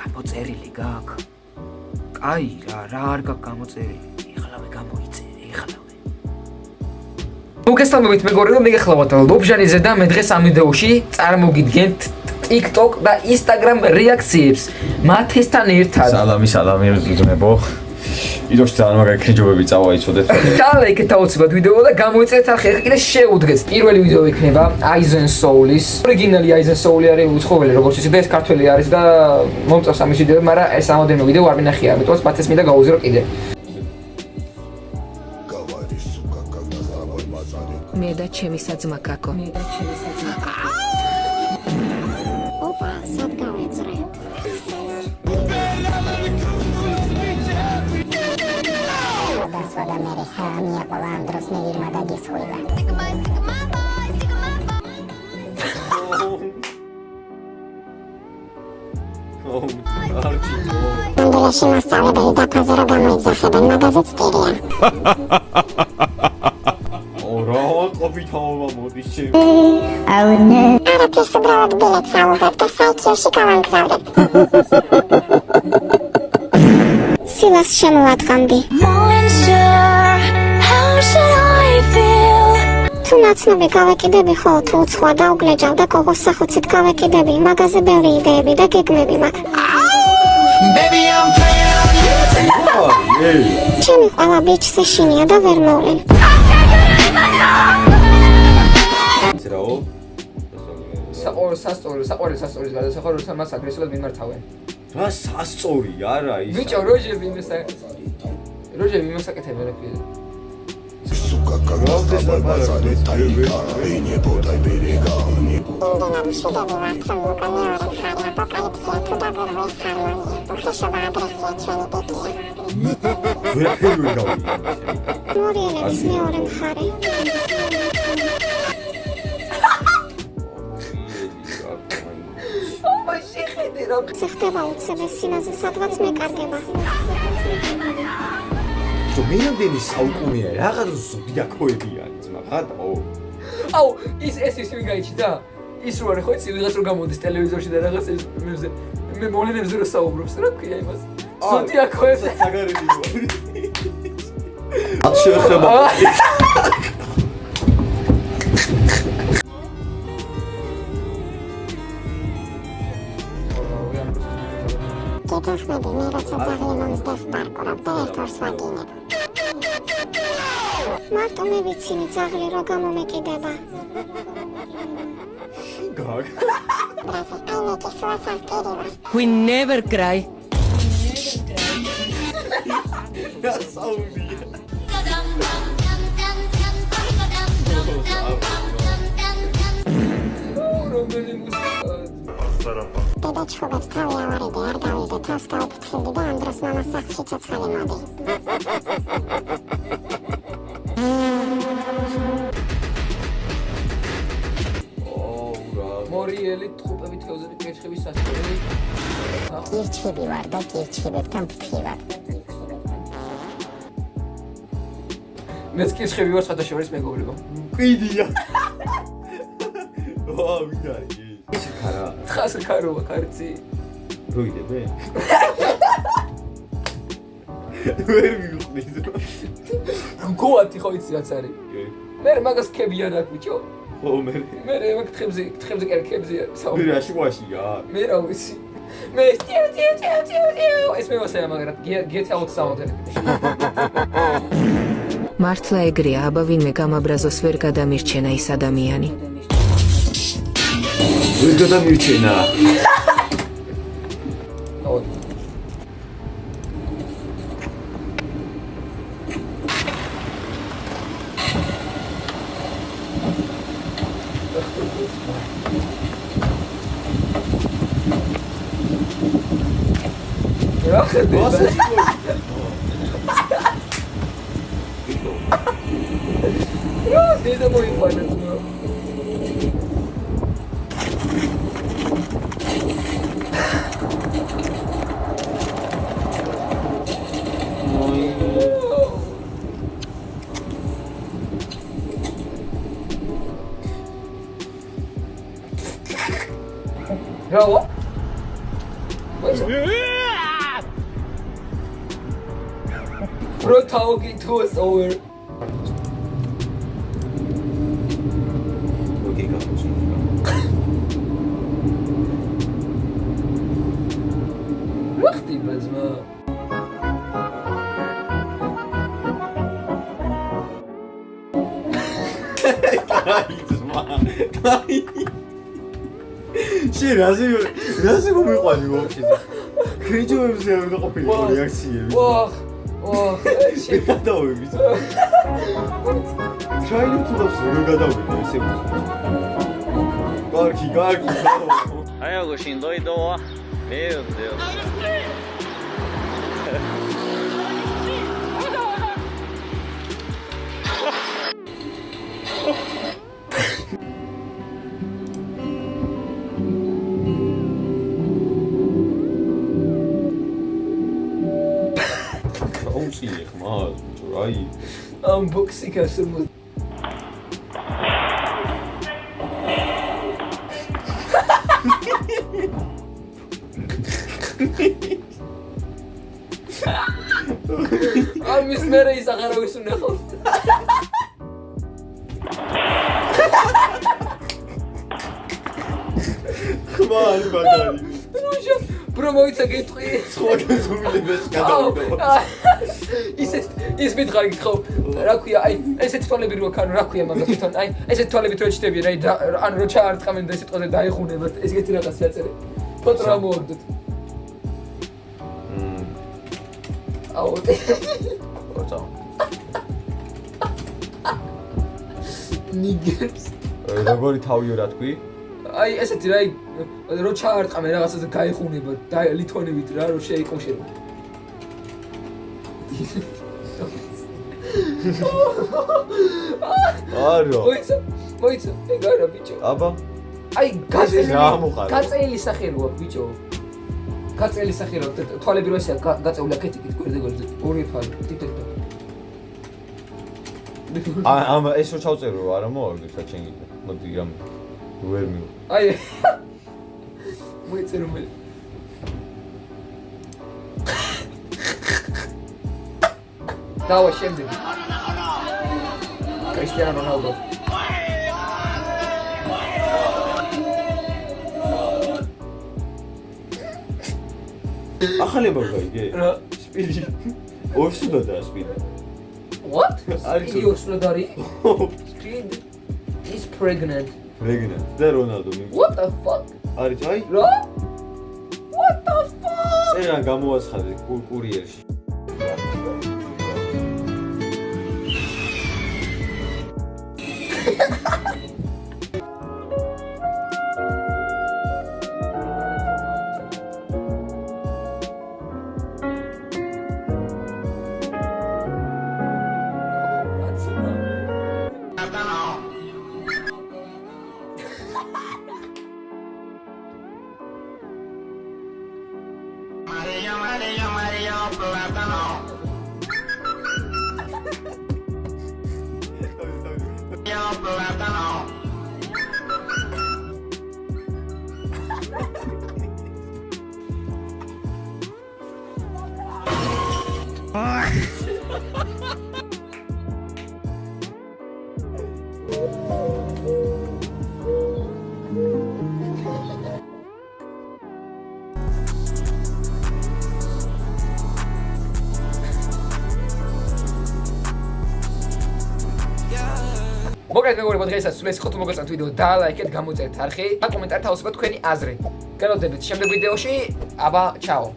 გამოწერილი გაქვს? კაი რა არ გაქვს გამოწერილი? ეხლავე გამოიწერე, ეხლავე. მოგესალმებით მეგობრებო, მიგეხლავთ ლობჟანიძე და მე დღეს ამ ვიდეოში წარმოგიდგენთ TikTok და Instagram რეაქციებს მათესთან ერთად. სალამი ეზრუნებო. იდოში ძალიან მაგარი ქრიჯობები წავაიცოდეთ. ჩალა იქეთ აუცილებლად ვიდეო და გამოიწერეთ ახლა კიდე შეუდგეთ. პირველი ვიდეო იქნება Aizen Soul-ის. ორიგინალი Aizen Soul-ი არის უცხოელი, როგორც ისე და ეს ქართველი არის და მომწონს ამის ვიდეო, მაგრამ ეს ამოდენმე ვიდეო არ მინახია, ამიტომაც მათეს მინდა გავუზიარო კიდე. მე და ჩემი საძმა კაკო. ოპა, სად გავეძრე? დასვადა მერე სამია ყველა ამ დროს მე ვირმა დაგისხვილა. მანდელაში მასწავლებელი დაფაზე რომ გამოიძახებენ, მაგაზეც ტირია. რა ყოფითაობა მოდის ჩემი. არაფერს უბრალოდ ბილეთს ავუღებ და საიქიოში გავანგზავრებ. სილას შემოვადგამდი. თუ ნაცნობი გავეკიდები ხო, თუ უცხოა დაუგლეჯავ და გოგოს სახუცით გავეკიდები, მაგაზე ბევრი იდეები და გეგმები მაქვს. ჩემი ყველა ბიჭს ეშინია და ვერ მოვლენ. საყვარელი სასწორის გადასახვა, როცა მას აგრესიულად მიმართავენ. რა სასწორი არა ის. ბიჭო, როჟები იმასაკეთებენ რა ქვია. მორიელების მეორე მხარე. ხდება უცებ სინაზე სადღაც მეკარგება. მე რამდენი საუკუნეა რაღაც ზოდიაქოებია ძმა ხატო. აუ ის ვინ გაიჩნდა? ის რო არის ხო იცი ვიღაც რო გამოდის ტელევიზორში და რაღაც მე მოვლენებზე რო საუბრობს რა ქვია იმას. ზოდიაქოებზე საგარები მოდი. ათ შეეხება. გეთახმები მე როცა ძაღლი მომსდევს პარკურობ და ერთორს ვაგინებ. მარტო მე ვიცინი ძაღლი რო გამომეკიდება. გაგ. ბრაზი, აიმეკი სულაც არ კირივარ. We never cry. საუბია. დედა ჩხუბებს თავი ავარიდე, არ გავიდე, თავს გაუფრთხილდი და ამ დროს მამას სახლში ცოცხალი მოდი. მორიელი ტყუპებით თეოზები კერჩხების სასწორები. კირჩხიბი ვარ და კირჩხიბებთან ფთხილად. მეც კერჩხები ვარ სხვადასხვა მეგობრებო. ყიდია. ვაუ, ვინ არის? ის ხარა. თხას ხაროა ხარცი. როიდები? ვერ მივხვდი. გოათი ხო იცი რაც არის? მე მაგას ქებიან აქ ბიჭო. ხო მე მაგ თხებზე კერქებზია საუბარი. მე რაშუაშია? მე რა ვიცი. მე ეს მე ვასაია მაგრამ GTA 4 მართლა ეგრეა, აბა ვინმე გამაბრაზოს ვერ გადამირჩენა ის ადამიანი. ვერ გადამირჩენა. რა ხდება? რა დედა მოიყვანა ძმა. Bro, talking to us over. 여기 가보자. وقتی بزما. შენ რაზე მომიყვანი ვაფშე? ქეჯოებზე არ დაყოფილი რეაქციები. واه واه შენ გადავები. ჩაინო თუ და როგორ გადავიდა ესე უცხო. კარგი. 还有个心多一多，没有没有。 აუწიე ხმა, რაი. unboxing ასემო. ამის მერე ის აღარავის უნახავს. ხმა არის მაგარი. როჟა ბრო მოიცა გეტყვი. სხვაგან ზომილებას გადავიდა. ის მითხარი გიხო. რა ქვია, აი, ესეთი თვალები რო ქანო, რა ქვია მაგას თვითონ, აი, ესეთი თვალებით რო ჩიტები, რა, ანუ რო ჩაარტყამენ და ეს სიტყვაზე დაიხუნებათ, ესეთი რაღაც შეაწერე. ფოტო რა მოვაგდოთ. აუ. ოცა. ნიგერს. როგორი თავიო რა თქვი? აი, ესეთი რა, რო ჩაარტყამენ რაღაცაზე გაიხუნებათ, და ლითონებით რა, რო შეიკოშება. არა. მოიცა, ეგარა ბიჭო. აბა. აი, გამოყარა. გაწეული სახე როა ბიჭო. გაწეული სახე რა, თვალები რო ესეა გაწეული აქეთიკით გვერდზე. ორი თვალი, ტიტეკტო. ამ ეს რო ჩავწერო არა მოვაგდე საჩენგით. მოდი ამ ვერ მივ. აი. მოიწერო მე. დავა შემდეგ. კრისტიანო რონალდო. ახალი მაგაიგე? რა? სპილი. ორსულადაა სპილი. What? არის იგი ორსულადარი? Speed is pregnant. რეგნა და რონალდო მინდა. What the fuck? არის აი? რა? What the fuck? წერა გამოაცხადე კურიერში. მოგეთ მეგობრებო დღესაც სულ ეს იყო თუ მოგეწონათ ვიდეო და ლაიქეთ გამოწერეთ არხი და კომენტარით თავისუფლად თქვენი აზრი. გელოდებით შემდეგ ვიდეოში. აბა, ჩაო.